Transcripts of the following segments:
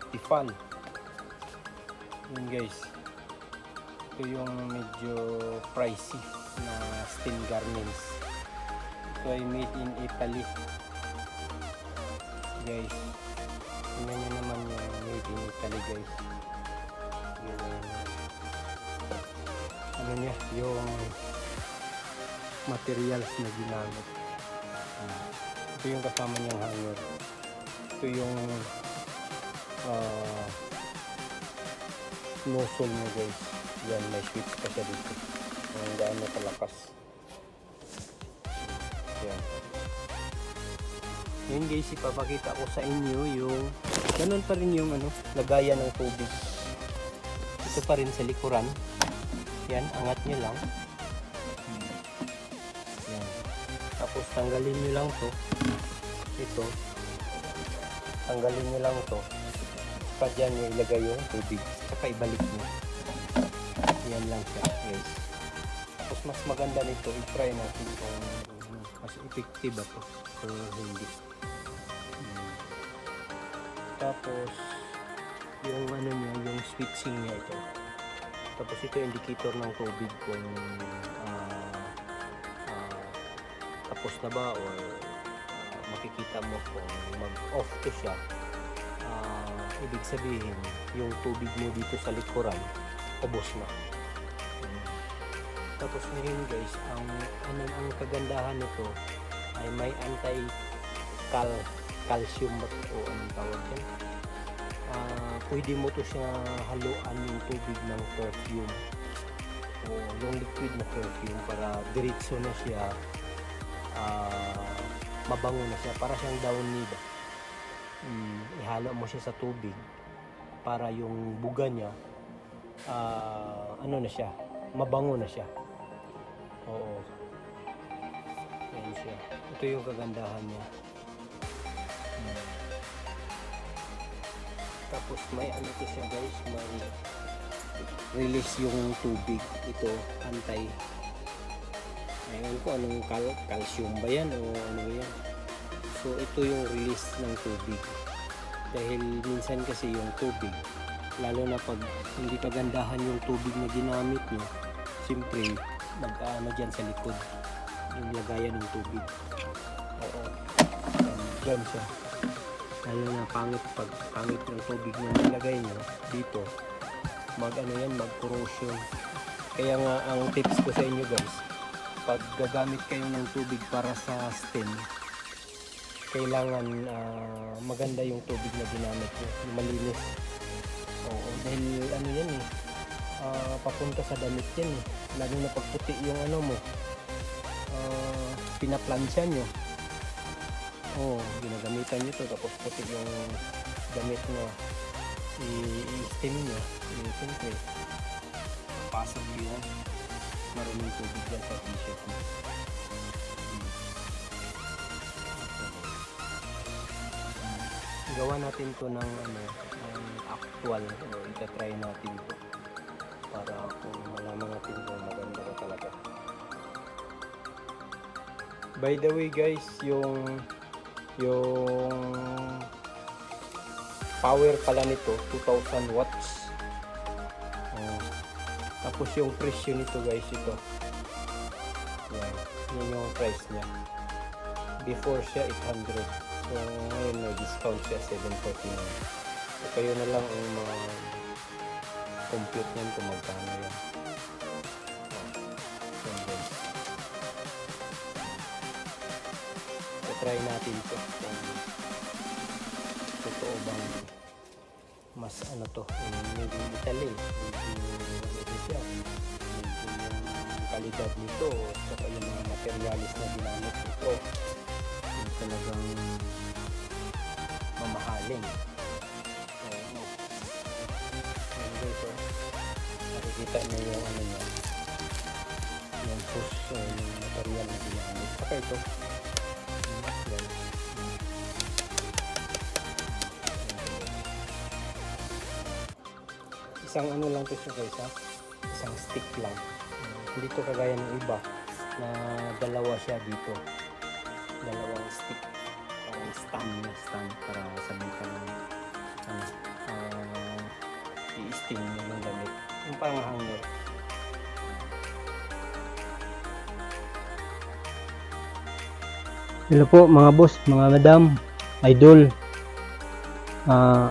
Tefal. Yun guys, ito yung medyo pricey na steel garments. Ito ay made in Italy guys. Tingnan nyo naman yung made in Italy guys. Yung ano niya, yung materials na ginamit. Ito yung kasama niyang hanger. Ito yung nozzle mo guys. Yan, may switch pa siya dito kung gaano kalakas. Yan. Yun guys, ipapakita ko sa inyo yung ganun pa rin yung ano, lagayan ng tubig. Ito pa rin sa likuran. Yan, angat nyo lang. Yan. Tapos tanggalin nyo lang to. Ito. Tanggalin nyo lang to. Pa dyan nyo ilagay yung tubig. Saka ibalik nyo. Yan lang siya guys. Tapos mas maganda nito, i-try natin kung mas effective ba to o hindi. Tapos yung ano niya, yung switching niya ito. Tapos ito yung indicator ng tubig kung tapos na ba or makikita mo kung mag-off to siya. Ibig sabihin yung tubig mo dito sa likuran ubos na. Tapos ngayon guys, ang kagandahan nito ay may calcium o anong tawag yan. Pwede mo to siya haluan yung tubig ng perfume o yung liquid na perfume para diretso na siya, mabango na siya, para siyang downy ba. Ihalo mo siya sa tubig para yung buga niya ano na siya, mabango na siya. Oo, yan siya. Ito yung kagandahan niya. Tapos may ano to siya guys, may release yung tubig. Ito ayun ko anong calcium ba yan o ano ba yan. So ito yung release ng tubig. Dahil minsan kasi yung tubig, lalo na pag hindi kagandahan yung tubig na ginamit nyo, siyempre mag-ano dyan sa likod yung lagayan ng tubig. Oo, dyan siya. Lalo na pangit ng tubig na nilagay nyo dito, mag-corrosion. Kaya nga ang tips ko sa inyo guys, pag gagamit kayo ng tubig para sa stem, kailangan maganda yung tubig na ginamit nyo, yung malinis. Oo, dahil ano yan papunta sa damit yan lalo na pagputi yung ano mo, pinaplansya nyo. Ginagamitan nyo to, tapos puti yung damit na i-steam nyo. Siyempre pasok yun, maraming tubig yan sa t-shirt mo. Gawa natin to ng actual, itatry natin to para kung malaman natin kung maganda ka talaga. By the way guys, yung power pala nito 2000 watts. Tapos yung presyo nito guys, ito yan yung price niya. Before siya 800, so ngayon may discount siya 749. So kayo na lang ang compute nyan kung magkano yan. So try natin ito kung totoo bang mas ano to, made in Italy, yung kalidad nito, saka yung mga materialis na ginamit nito, yung talagang mamahaling. Nakikita nyo yung ano niya, yung hose, yung material na ginamit. Saka ito, isang ano lang to siya guys, isang stick lang. Hindi to kagaya ng iba na dalawa siya dito, dalawang stick, parang stand para sabitan ng testing ng damit. Yung parang hanger. Hello po mga boss, mga madam, idol.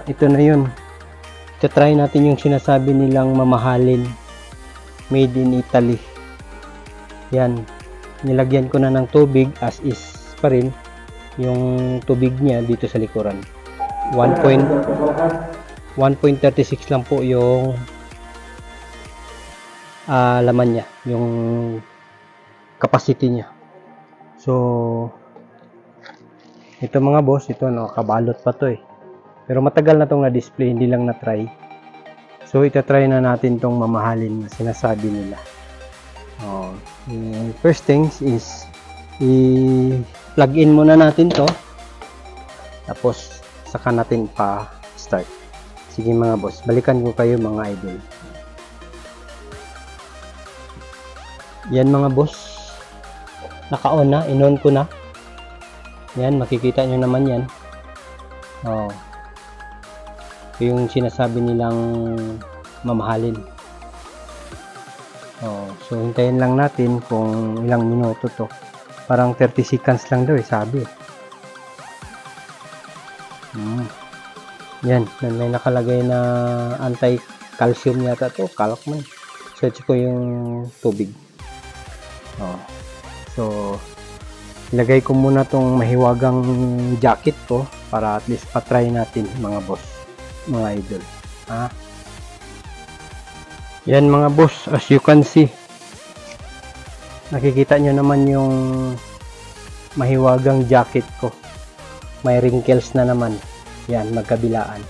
Ito na yun. Try natin yung sinasabi nilang mamahalin. Made in Italy. Yan. Nilagyan ko na ng tubig as is pa rin. Yung tubig niya dito sa likuran. 1.36 lang po yung laman niya. Yung capacity niya. So, ito mga boss, ito nakabalot pa to eh. Pero matagal na itong na-display, hindi lang na-try. So, ita-try na natin itong mamahalin na sinasabi nila. First things is, i-plug in muna natin to. Tapos, saka natin pa-start. Sige mga boss, balikan ko kayo mga idol. Yan mga boss. Naka-on na, in-on ko na. Yan, makikita nyo naman yan. Yung sinasabi nilang mamahalin. So hintayin lang natin kung ilang minuto to. Parang 30 seconds lang daw eh, sabi. Yan, may nakalagay na anti-calcium yata to, kalak man. Search ko yung tubig. So ilagay ko muna tong mahiwagang jacket ko para at least pa-try natin mga boss, mga idol. Yan mga boss, as you can see, nakikita nyo naman yung mahiwagang jacket ko. May wrinkles na naman. Yan, magkabilaan.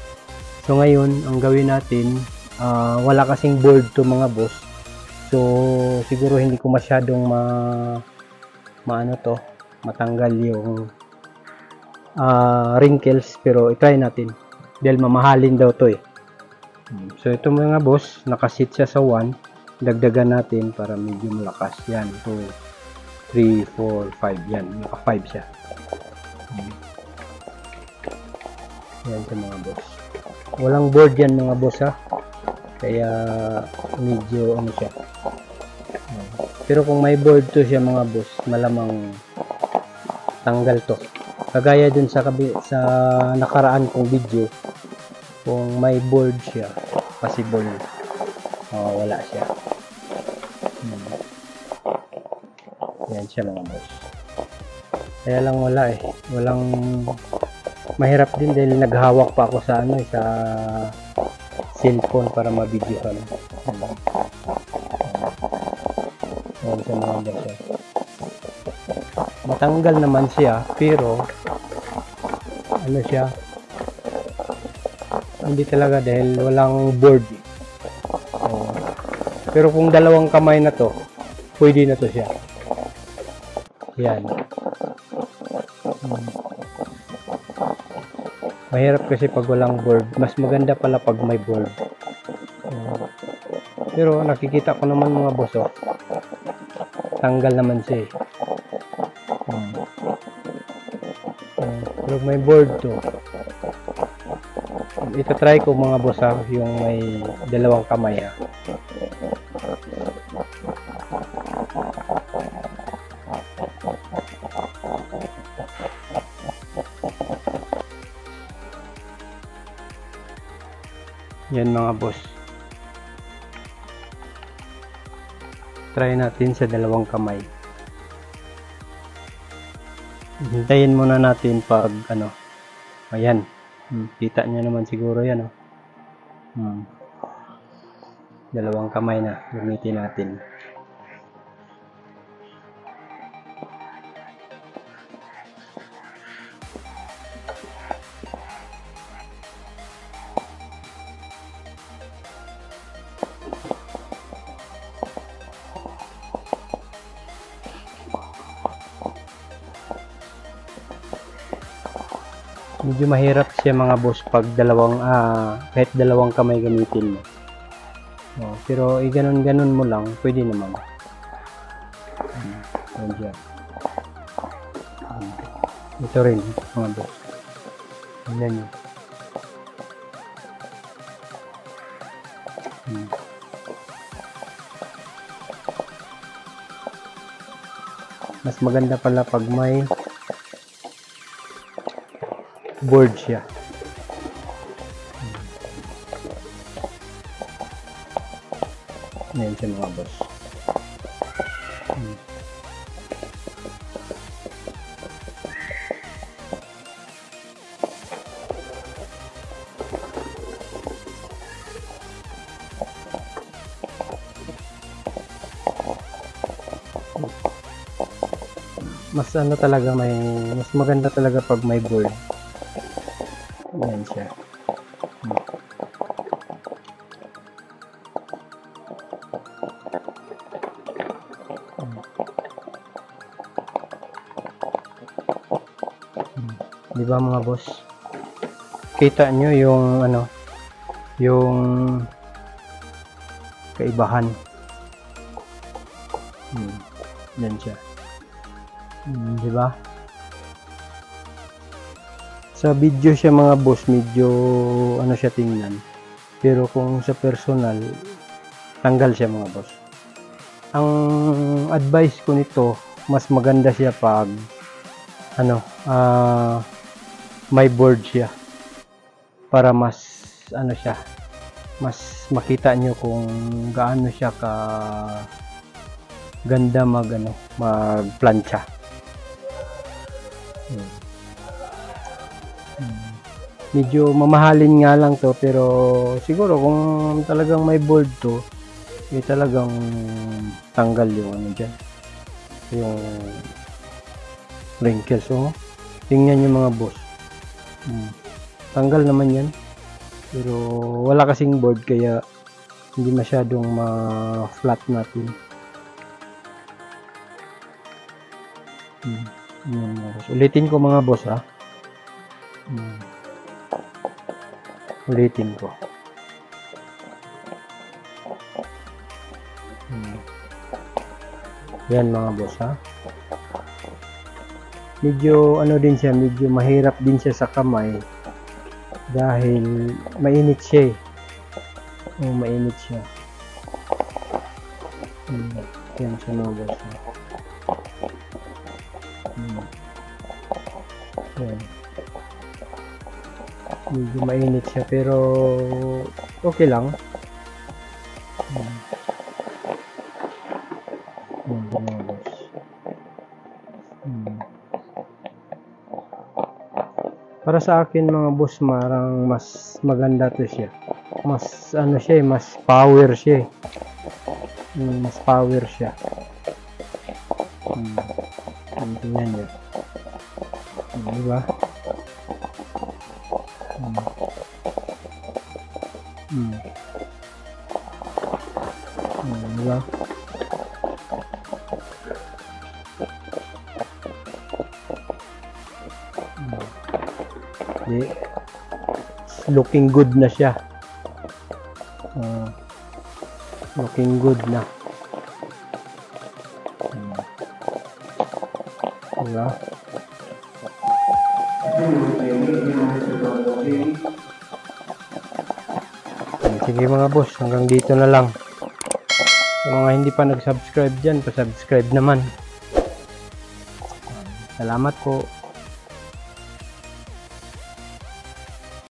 So ngayon, ang gawin natin, wala kasing board to mga boss. So siguro hindi ko masyadong matanggal yung wrinkles, pero i-try natin dahil mamahalin daw to eh. So ito mga boss, nakasit siya sa 1, dagdagan natin para medyo malakas. Yan, 2, 3, 4, 5, yan, naka 5 siya. Yan ito mga boss, walang board yan mga boss ha, kaya medyo ano siya. Pero kung may board to siya mga boss, malamang tanggal to. Kagaya dun sa nakaraan kong video, kung may board siya, possible wala siya. Yan siya mga boss. Kaya lang wala eh. Walang, mahirap din dahil naghawak pa ako sa sa cellphone para ma-videohan. Yan siya mga boss. Matanggal naman siya, pero ano siya, hindi talaga dahil walang board. Pero kung dalawang kamay na to, pwede na to siya. Yan. Mahirap kasi pag walang board, mas maganda pala pag may board. Pero nakikita ko naman mga boss, tanggal naman siya eh. Pero may board to. Ito-try ko mga boss yung may dalawang kamay Yan mga boss. Try natin sa dalawang kamay. Hintayin muna natin pag ayan. Kita nyo naman siguro yan dalawang kamay na gamitin natin. Medyo mahirap siya mga boss pag kahit dalawang kamay gamitin mo. Pero ganon-ganon mo lang, pwede naman. Ito rin mga boss. Tingnan nyo. Mas maganda pala pag may board siya. Ayan siya mga boss. Mas ano talaga, mas maganda talaga pag may board. Ayan siya. Di ba mga boss? Kita nyo yung ano, yung kaibahan. Yan siya. Di ba? Sa video siya mga boss, medyo ano siya tingnan. Pero kung sa personal, tanggal siya mga boss. Ang advice ko nito, mas maganda siya pag ano, may board siya. Para mas ano siya, mas makita nyo kung gaano siya ka ganda magplancha. Medyo mamahalin nga lang to, pero siguro kung talagang may board to, talagang tanggal yung ano dyan, yung wrinkles. So tingnan nyo mga boss, tanggal naman yan, pero wala kasing board kaya hindi masyadong ma-flat natin. Ulitin ko mga boss ha. Ulitin ko. Yan mga boss ha. Medyo ano din siya, medyo mahirap din siya sa kamay dahil mainit siya eh. Mainit siya. Yan siya mga boss ha. Yan. Medyo mainit siya pero okay lang. Para sa akin mga boss, marang mas maganda to siya. Mas ano siya, mas power siya. Mas power siya. Tingnan niyo. Diba? Diba? Looking good na siya. Looking good na. Diba? Sige mga boss, hanggang dito na lang. Sa mga hindi pa nag-subscribe dyan, pa-subscribe naman. Salamat po.